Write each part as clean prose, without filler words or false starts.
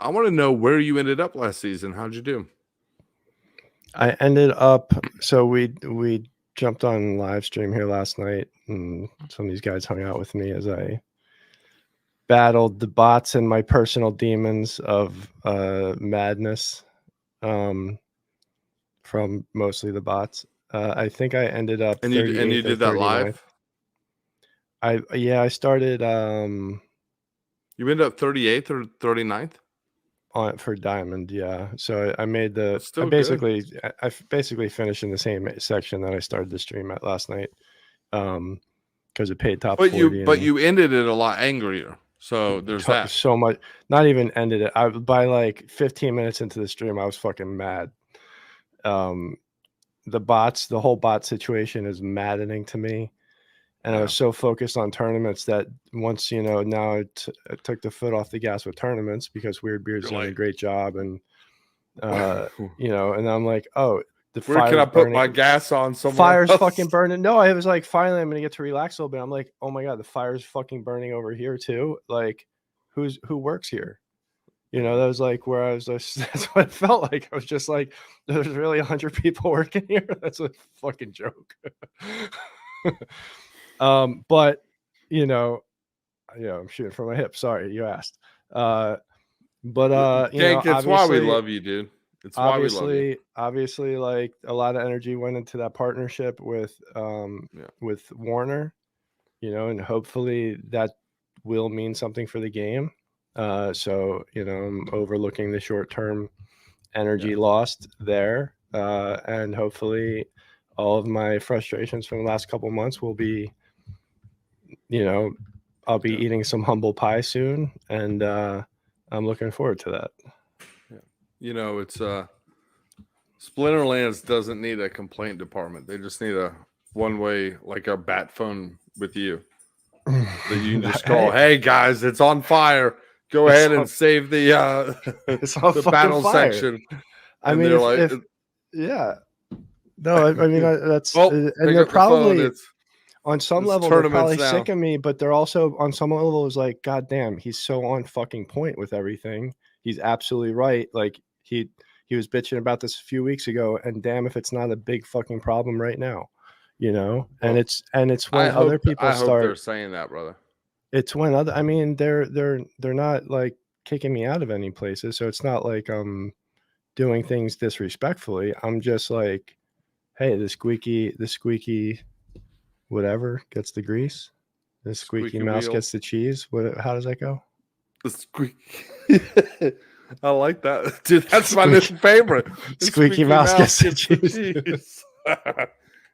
I want to know where you ended up last season. How'd you do? I ended up, so we jumped on live stream here last night, and some of these guys hung out with me as I battled the bots and my personal demons of madness from mostly the bots. I think I ended up And 38th you or did that 39th. live? I started You ended up 38th or 39th? on for diamond, yeah. So I made the That's still I basically finished in the same section that I started the stream at last night. Because it paid top 40. But you ended it a lot angrier. So there's that. So much, not even ended it. By like 15 minutes into the stream, I was fucking mad. The whole bot situation is maddening to me. And I was so focused on tournaments that once, now I took the foot off the gas with tournaments because Weird Beard's doing a great job. And, and I'm like, oh, where can I put my gas on somewhere fire's else? Fucking burning. No, I was like, finally, I'm going to get to relax a little bit. I'm like, oh my God, the fire's fucking burning over here too. Like, who works here? That was like where I was just, that's what it felt like. I was just like, there's really 100 people working here. That's a fucking joke. But I'm shooting from my hip. Sorry, you asked. But Gank, it's why we love you, dude. It's why we love you. Obviously, like a lot of energy went into that partnership with Warner, and hopefully that will mean something for the game. So I'm overlooking the short-term energy lost there, and hopefully all of my frustrations from the last couple of months will be, I'll be eating some humble pie soon, and I'm looking forward to that. It's Splinterlands doesn't need a complaint department. They just need a one-way, like a bat phone with you that you can just call. Hey guys, it's on fire. Go ahead and save the the battle fire. section. I mean, yeah. No, I mean that's and they're probably on some level they're probably sick of me, but they're also on some level is like, God damn, he's so on fucking point with everything. He's absolutely right. Like he was bitching about this a few weeks ago, and damn if it's not a big fucking problem right now, and it's when other people start. They're saying that, brother. It's when they're not like kicking me out of any places, so it's not like I'm doing things disrespectfully. I'm just like, hey, the squeaky whatever gets the grease, the squeaky mouse wheel gets the cheese. How does that go? The squeaky. I like that, dude. That's my new favorite. Squeaky mouse gets the cheese.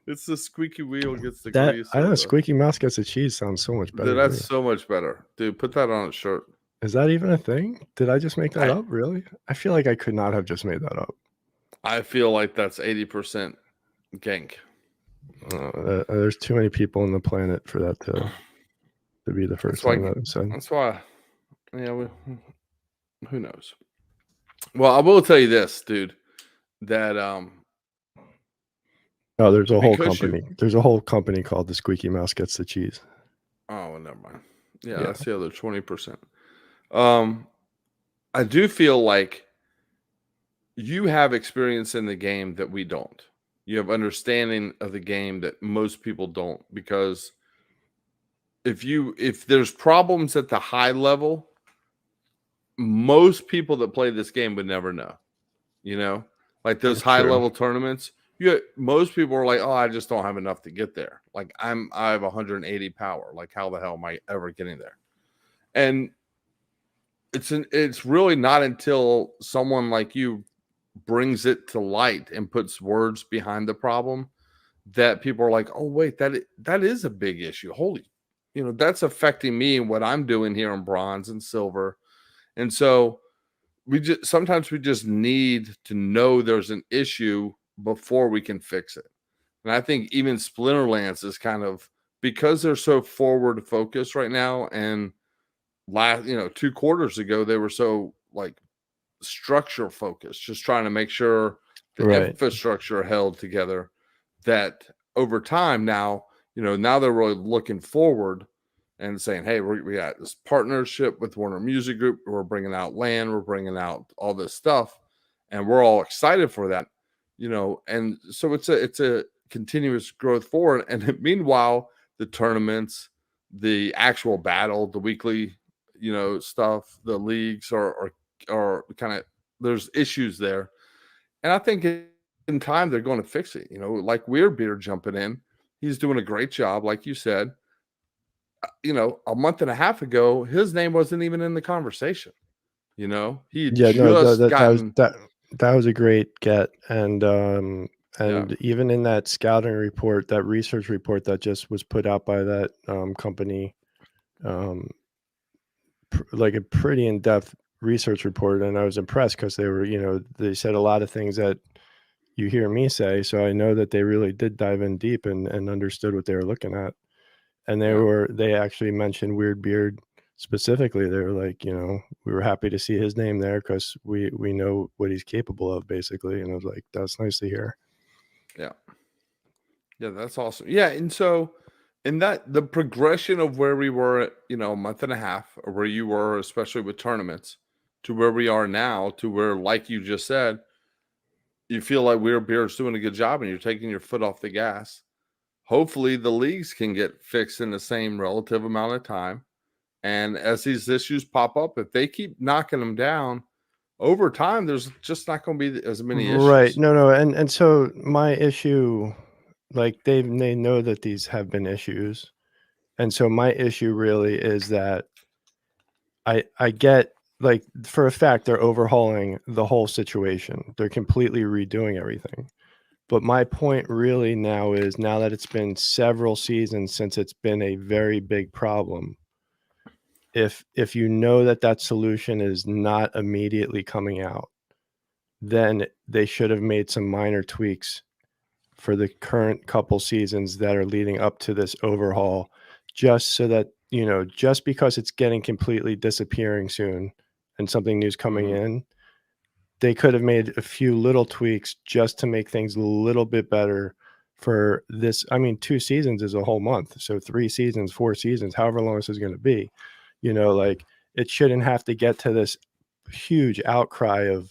It's the squeaky wheel gets the grease. I know squeaky mouse gets the cheese sounds so much better. Dude, that's so much better. Dude, put that on a shirt. Is that even a thing? Did I just make that up? Really? I feel like I could not have just made that up. I feel like that's 80% Gank. There's too many people on the planet for that to be the first thing that I said. That's why. Yeah, who knows? Well, I will tell you this, dude. That there's a whole company. There's a whole company called the Squeaky Mouse Gets the Cheese. Oh, well, never mind. Yeah, that's the other 20%. I do feel like you have experience in the game that we don't. You have understanding of the game that most people don't, because if there's problems at the high level, most people that play this game would never know. Like those high level tournaments, most people are like, oh, I just don't have enough to get there. Like I have 180 power. Like how the hell am I ever getting there? And it's really not until someone like you brings it to light and puts words behind the problem that people are like, oh wait, that is a big issue. Holy, that's affecting me and what I'm doing here in bronze and silver. And so sometimes we just need to know there's an issue before we can fix it. And I think even Splinterlands is kind of, because they're so forward focused right now, and 2 quarters ago they were so like structure focused, just trying to make sure the infrastructure held together, that over time now they're really looking forward and saying, hey, we got this partnership with Warner Music Group. We're bringing out land. We're bringing out all this stuff. And we're all excited for that, and so it's a continuous growth forward. And meanwhile, the tournaments, the actual battle, the weekly, stuff, the leagues are kind of, there's issues there. And I think in time they're going to fix it. Like Weirdbeard jumping in, he's doing a great job, like you said. A month and a half ago, his name wasn't even in the conversation. He that was a great get. And even in that scouting report, that research report that just was put out by that company, like a pretty in-depth research report, and I was impressed because they said a lot of things that you hear me say, so I know that they really did dive in deep and understood what they were looking at. And they actually mentioned Weirdbeard specifically. They were like, we were happy to see his name there because we know what he's capable of, basically. And I was like, that's nice to hear. Yeah, that's awesome. Yeah, and so in that, the progression of where we were at, a month and a half, or where you were, especially with tournaments, to where we are now, to where, like you just said, you feel like Weirdbeard's doing a good job and you're taking your foot off the gas. Hopefully the leagues can get fixed in the same relative amount of time. And as these issues pop up, if they keep knocking them down over time, there's just not going to be as many issues. Right. No. And so my issue, like they know that these have been issues. And so my issue really is that I get, like, for a fact, they're overhauling the whole situation. They're completely redoing everything. But my point really now is, now that it's been several seasons since it's been a very big problem, if you know that solution is not immediately coming out, then they should have made some minor tweaks for the current couple seasons that are leading up to this overhaul, just so that, just because it's getting completely disappearing soon and something new's coming in, they could have made a few little tweaks just to make things a little bit better for this. I mean, 2 seasons is a whole month. So 3 seasons, 4 seasons, however long this is going to be, like, it shouldn't have to get to this huge outcry of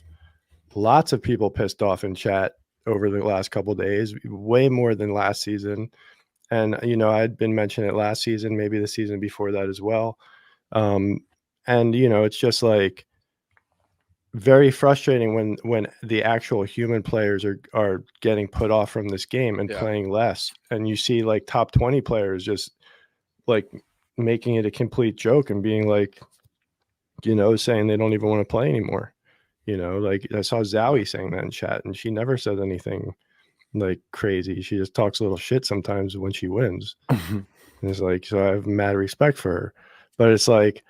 lots of people pissed off in chat over the last couple of days, way more than last season. And, I'd been mentioning it last season, maybe the season before that as well. And, it's just like very frustrating when the actual human players are getting put off from this game and playing less. And you see like top 20 players just like making it a complete joke and being like, saying they don't even want to play anymore. Like I saw Zowie saying that in chat, and she never said anything like crazy. She just talks a little shit sometimes when she wins. And it's like, so I have mad respect for her. But it's like,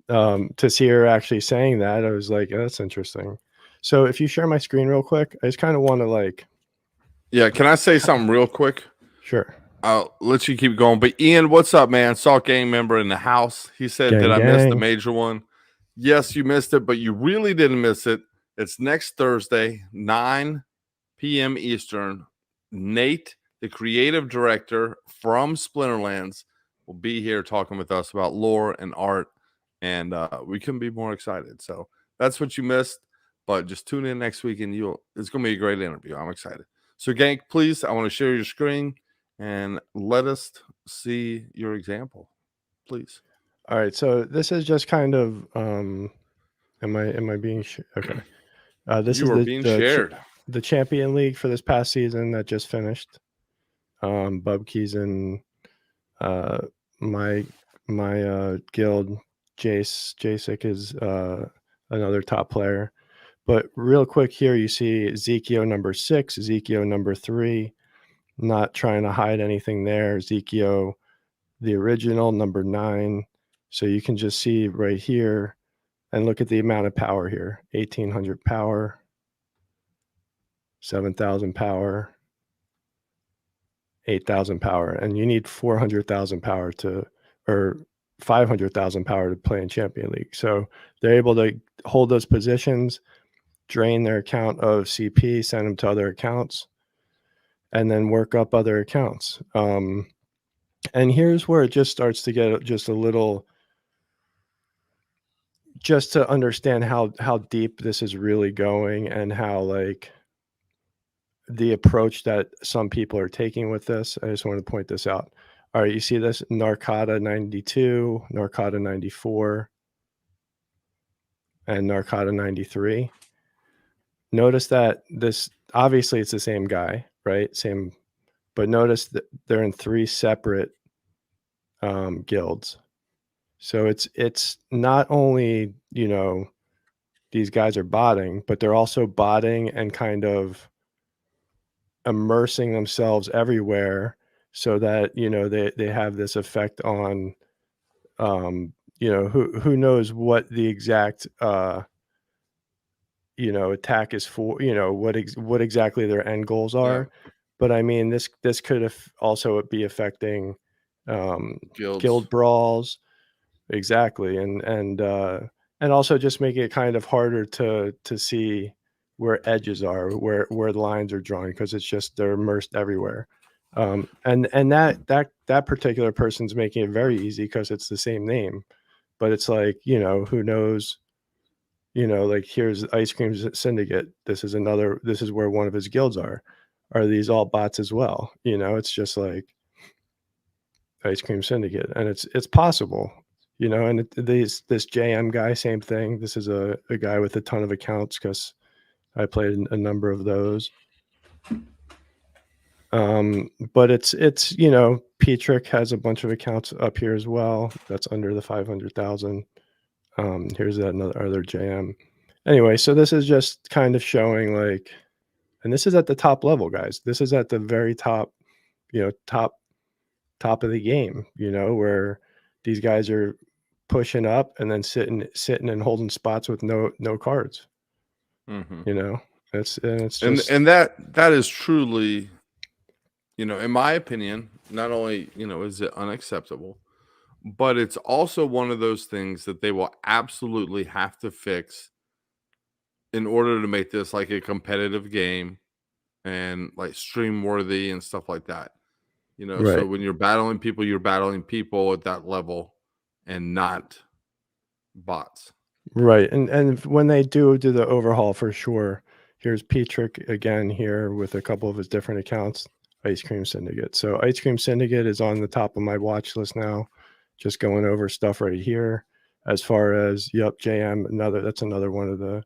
to see her actually saying that, I was like, oh, that's interesting. So if you share my screen real quick, I just kind of want to like. Yeah, can I say something real quick? Sure. I'll let you keep going. But Ian, what's up, man? Salt Gang member in the house. He said, did I miss the major one? Yes, you missed it, but you really didn't miss it. It's next Thursday, 9 p.m. Eastern. Nate, the creative director from Splinterlands, will be here talking with us about lore and art, and we couldn't be more excited. So that's what you missed, but just tune in next week, and it's going to be a great interview. I'm excited. So, Gank, please, I want to share your screen and let us see your example, please. All right, so this is just kind of am I being okay? This is being shared. The Champion League for this past season that just finished. Bubkeys and my guild, Jacek is another top player. But real quick here, you see Zekio number 6, Zekio number 3. Not trying to hide anything there. Zekio, the original, number 9. So you can just see right here and look at the amount of power here. 1,800 power, 7,000 power, 8,000 power. And you need 400,000 power or 500,000 power to play in Champion League. So they're able to hold those positions, drain their account of CP, send them to other accounts, and then work up other accounts. And here's where it just starts to get just a little, just to understand how deep this is really going, and how like the approach that some people are taking with this. I just want to point this out. All right, you see this Narcata 92, Narcata 94, and Narcata 93. Notice that this, obviously it's the same guy, right? Same, but notice that they're in 3 separate guilds. So it's not only, you know, these guys are botting, but they're also botting and kind of immersing themselves everywhere, so that, you know, they have this effect on, you know, who knows what the exact you know, attack is for, you know, what exactly their end goals are. Yeah. But I mean, this could also be affecting guild brawls. Exactly. And also just make it kind of harder to see where edges are, where the lines are drawn, because it's just, they're immersed everywhere. And that particular person's making it very easy because it's the same name. But it's like, you know, who knows, you know, like here's Ice Cream Syndicate. This is where one of his guilds are. Are these all bots as well? You know, it's just like Ice Cream Syndicate, and it's possible, you know. And this JM guy, same thing. This is a guy with a ton of accounts, because I played a number of those. But it's you know, Petrick has a bunch of accounts up here as well. That's under the 500,000. Here's that other JM. Anyway, so this is just kind of showing like, and this is at the top level, guys. This is at the very top, you know, top of the game, you know, where these guys are pushing up and then sitting and holding spots with no cards. Mm-hmm. You know, it's just, and that is truly, you know, in my opinion, not only, you know, is it unacceptable, but it's also one of those things that they will absolutely have to fix in order to make this like a competitive game and like stream worthy and stuff like that. You know, so right. when you're battling people at that level and not bots. Right. And when they do the overhaul, for sure. Here's Petrick again here with a couple of his different accounts. Ice Cream Syndicate. So Ice Cream Syndicate is on the top of my watch list now. Just going over stuff right here. As far as, yep, JM, that's another one of the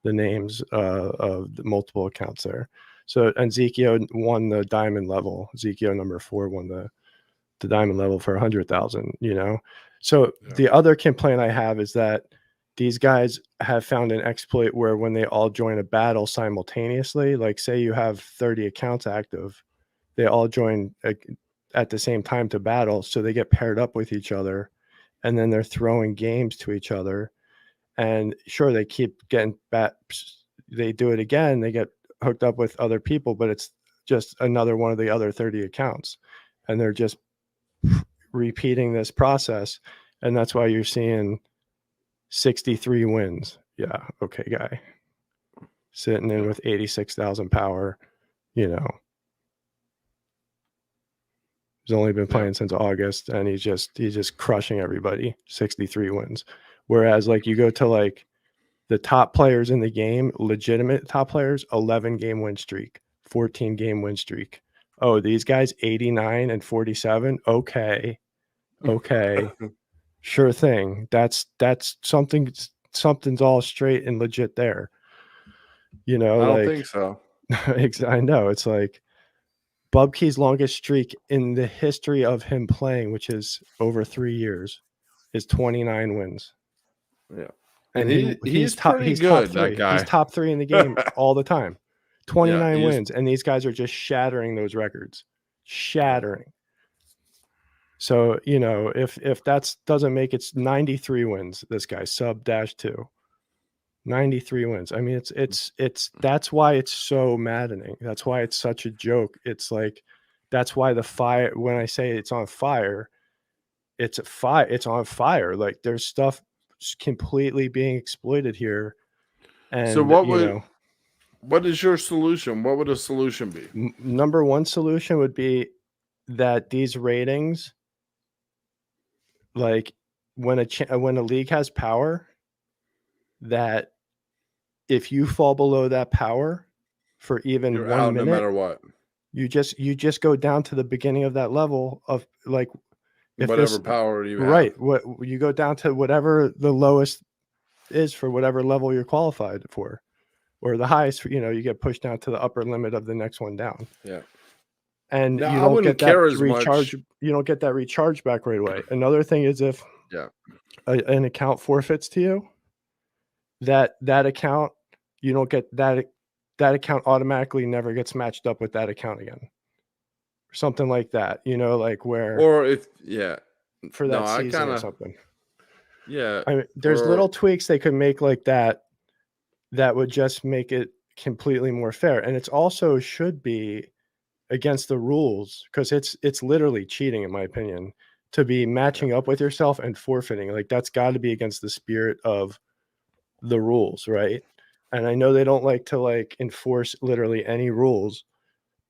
names of the multiple accounts there. So, and Zekio won the diamond level. Zekio number 4 won the diamond level for 100,000, you know? So Yeah. the other complaint I have is that these guys have found an exploit where when they all join a battle simultaneously, like say you have 30 accounts active, they all join at the same time to battle. So they get paired up with each other, and then they're throwing games to each other. And sure, they keep getting they do it again, they get hooked up with other people, but it's just another one of the other 30 accounts. And they're just repeating this process. And that's why you're seeing 63 wins. Yeah. Okay, guy. Sitting in with 86,000 power, you know. He's only been playing since August, and he's just crushing everybody. 63 wins. Whereas like you go to like the top players in the game, legitimate top players, 11 game win streak, 14 game win streak. Oh, these guys 89 and 47. Okay. Sure thing. That's something's all straight and legit there. You know, I don't like, think so. I know. It's like Bubkey's longest streak in the history of him playing, which is over 3 years, is 29 wins. Yeah. And he's top, pretty he's good, top 3. that guy. He's top 3 in the game all the time. 29 Yeah, wins, and these guys are just shattering those records. Shattering. So, you know, if that doesn't make it 93 wins, this guy sub -2. 93 wins. I mean, it's that's why it's so maddening. That's why it's such a joke. It's like, that's why the fire, when I say it's on fire, it's on fire. Like there's stuff completely being exploited here. And so what is your solution? What would a solution be? Number one solution would be that these ratings, like when a league has power, that if you fall below that power for even You're 1 out minute, no matter what. You just go down to the beginning of that level of like if whatever this power you right, have. what you go down to whatever the lowest is for whatever level you're qualified for, or the highest, you get pushed down to the upper limit of the next one down. Yeah. And now, you I don't wouldn't get that care as recharge. much. You don't get that recharge back right away. Another thing is if an account forfeits to you, that account, you don't get that account automatically never gets matched up with that account again. Or something like that, like where, or if for that season or something. Yeah, I mean, there's little tweaks they could make like that would just make it completely more fair. And it's also should be against the rules, because it's literally cheating, in my opinion, to be matching up with yourself and forfeiting. Like that's got to be against the spirit of the rules, right? And I know they don't like to enforce literally any rules,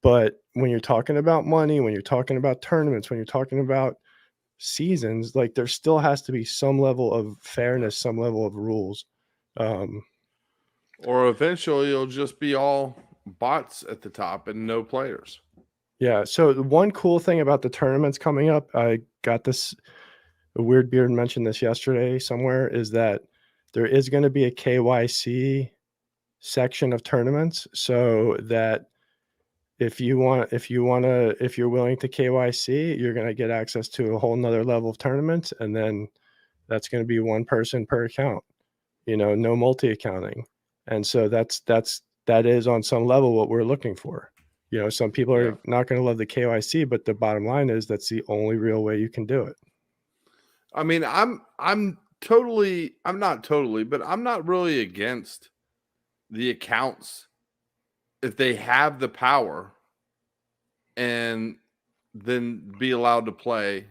but when you're talking about money, when you're talking about tournaments, when you're talking about seasons, like there still has to be some level of fairness, some level of rules. Or eventually it'll just be all bots at the top and no players. Yeah. So the one cool thing about the tournaments coming up, I got this, Weird Beard mentioned this yesterday somewhere, is that there is going to be a KYC section of tournaments, so that if you're willing to KYC, you're going to get access to a whole nother level of tournaments. And then that's going to be one person per account, no multi-accounting. And so that is on some level what we're looking for. Some people are not going to love the KYC, but the bottom line is that's the only real way you can do it. I mean, I'm not totally, but I'm not really against the accounts if they have the power and then be allowed to play,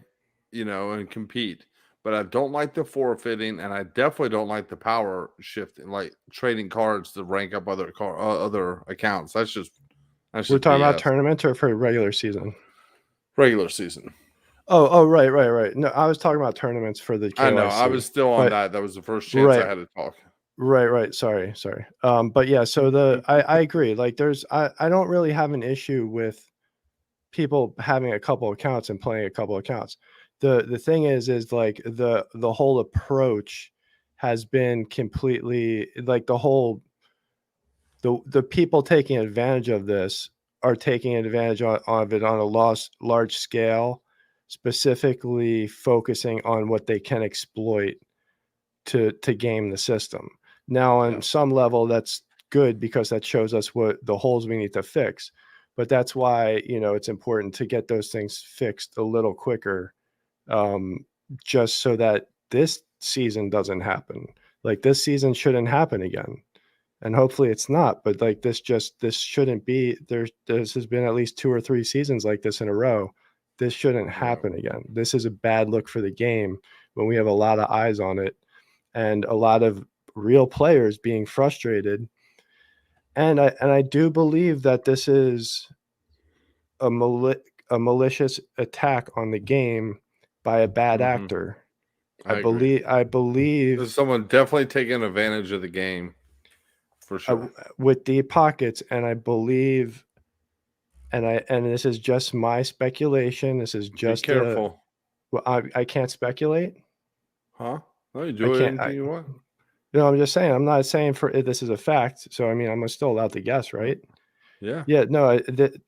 and compete. But I don't like the forfeiting, and I definitely don't like the power shifting, like trading cards to rank up other accounts. That's just we're talking about tournaments or for regular season? Regular season. Oh, right. No, I was talking about tournaments for the KYC. I know. I was still on that. That was the first chance I had to talk. Right. Sorry. But yeah, so I agree. Like I don't really have an issue with people having a couple accounts and playing a couple accounts. The thing is like the whole approach has been completely like the people taking advantage of this are taking advantage of it on a large scale, specifically focusing on what they can exploit to game the system. Now, on some level, that's good because that shows us what the holes we need to fix. But that's why, it's important to get those things fixed a little quicker, just so that this season doesn't happen. Like this season shouldn't happen again. And hopefully it's not, but like this shouldn't be there. This has been at least 2 or 3 seasons like this in a row. This shouldn't happen again. This is a bad look for the game when we have a lot of eyes on it and a lot of real players being frustrated. And I do believe that this is a malicious attack on the game by a bad actor. I believe there's someone definitely taking advantage of the game. For sure. With deep pockets, and I believe, and this is just my speculation. This is just be careful. I can't speculate. Huh? No, you do anything you want. I'm just saying. I'm not saying this is a fact. So I mean, I'm still allowed to guess, right? Yeah. Yeah. No.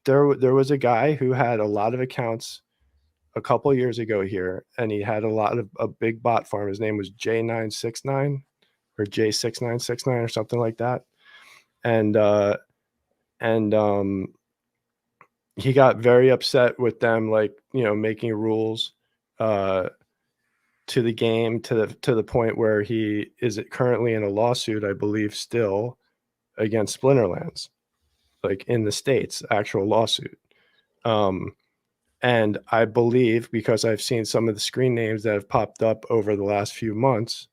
There was a guy who had a lot of accounts a couple years ago here, and he had a big bot farm. His name was J969 or J6969 or something like that. And he got very upset with them, making rules to the game to the point where he is currently in a lawsuit, I believe, still against Splinterlands, like in the States, actual lawsuit. And I believe, because I've seen some of the screen names that have popped up over the last few months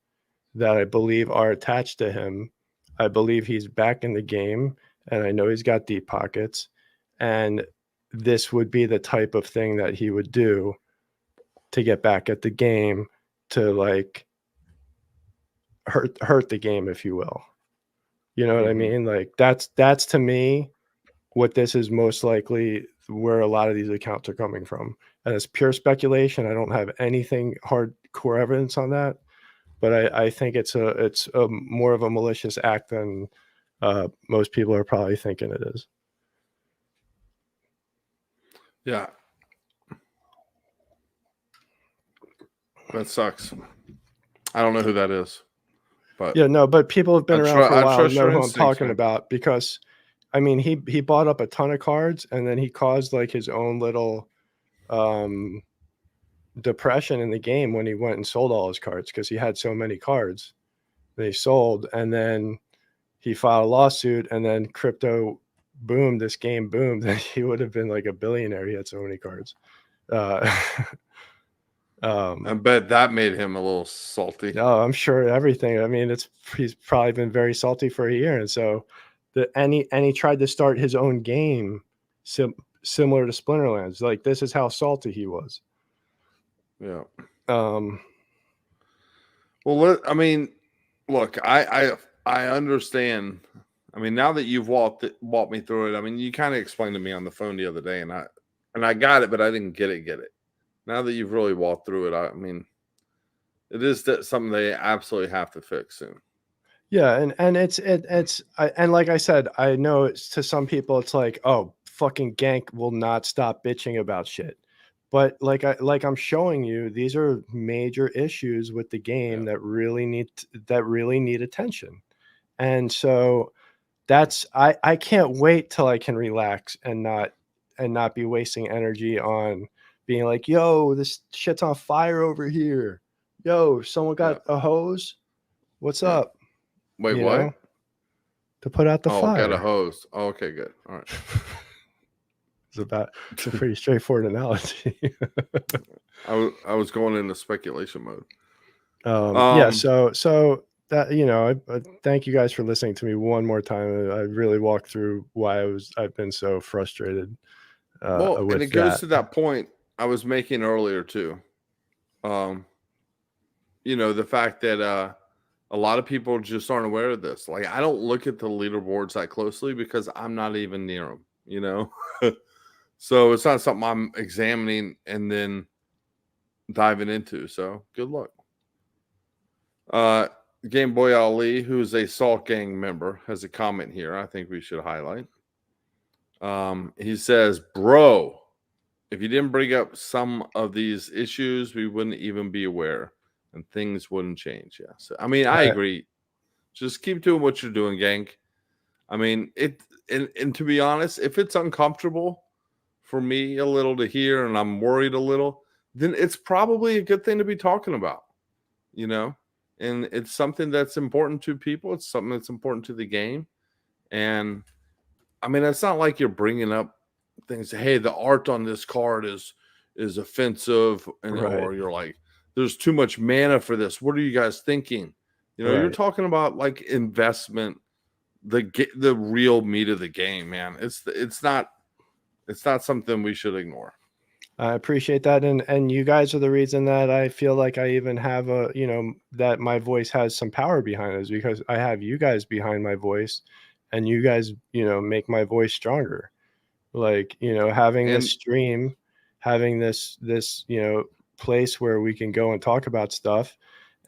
that I believe are attached to him, I believe he's back in the game, and I know he's got deep pockets. And this would be the type of thing that he would do to get back at the game, to like hurt the game, if you will. You know what I mean? Like that's to me what this is most likely where a lot of these accounts are coming from. And it's pure speculation. I don't have anything hardcore evidence on that, but I think it's a more of a malicious act than most people are probably thinking it is. Yeah. That sucks. I don't know who that is. But yeah, no, but people have been around for a while and know who I'm talking about, because I mean he bought up a ton of cards and then he caused like his own little depression in the game when he went and sold all his cards, because he had so many cards that he sold, and then he filed a lawsuit, and then crypto boomed, this game boomed, and he would have been like a billionaire. He had so many cards. I bet that made him a little salty. No, I'm sure everything. I mean, he's probably been very salty for a year, and so and he tried to start his own game similar to Splinterlands. Like, this is how salty he was. Yeah. Well, I mean, look, I understand. I mean, now that you've walked me through it, I mean, you kind of explained to me on the phone the other day, and I got it, but I didn't get it. Now that you've really walked through it, I mean, it is something they absolutely have to fix soon. Yeah, and it's and like I said, I know to some people it's like, oh, fucking Gank will not stop bitching about shit. But like I'm showing you, these are major issues with the game that really need attention. And so that's I can't wait till I can relax and not be wasting energy on being like, yo, this shit's on fire over here. Yo, someone got a hose. What's up? Wait, what? Know? To put out the fire. Oh, got a hose. Oh, okay, good. All right. It's a pretty straightforward analogy. I was going into speculation mode. Yeah, so that, you know, I thank you guys for listening to me one more time. I really walked through why I've been so frustrated. And it goes to that point I was making earlier too. You know, the fact that a lot of people just aren't aware of this. Like, I don't look at the leaderboards that closely because I'm not even near them, you know? So it's not something I'm examining and then diving into. So good luck. Game Boy Ali, who's a Salt Gang member, has a comment here I think we should highlight. He says, bro, if you didn't bring up some of these issues, we wouldn't even be aware and things wouldn't change. Yeah. So, I mean, I agree. Just keep doing what you're doing, Gank. I mean, and to be honest, if it's uncomfortable for me a little to hear and I'm worried a little, then it's probably a good thing to be talking about, you know? And it's something that's important to people. It's something that's important to the game. And I mean, it's not like you're bringing up things. Hey, the art on this card is offensive, or you're like, there's too much mana for this. What are you guys thinking? You know, you're talking about like investment, the real meat of the game, man. It's not something we should ignore. I appreciate that. And you guys are the reason that I feel like I even have that my voice has some power behind it, is because I have you guys behind my voice, and you guys, make my voice stronger. Like, having this stream, having this, place where we can go and talk about stuff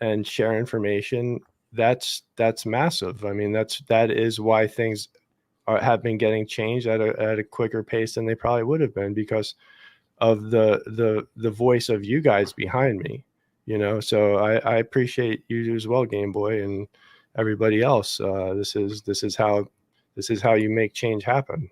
and share information, that's massive. I mean, that is why things have been getting changed at a quicker pace than they probably would have been, because of the voice of you guys behind me, so I appreciate you as well, Game Boy, and everybody else. This is how you make change happen.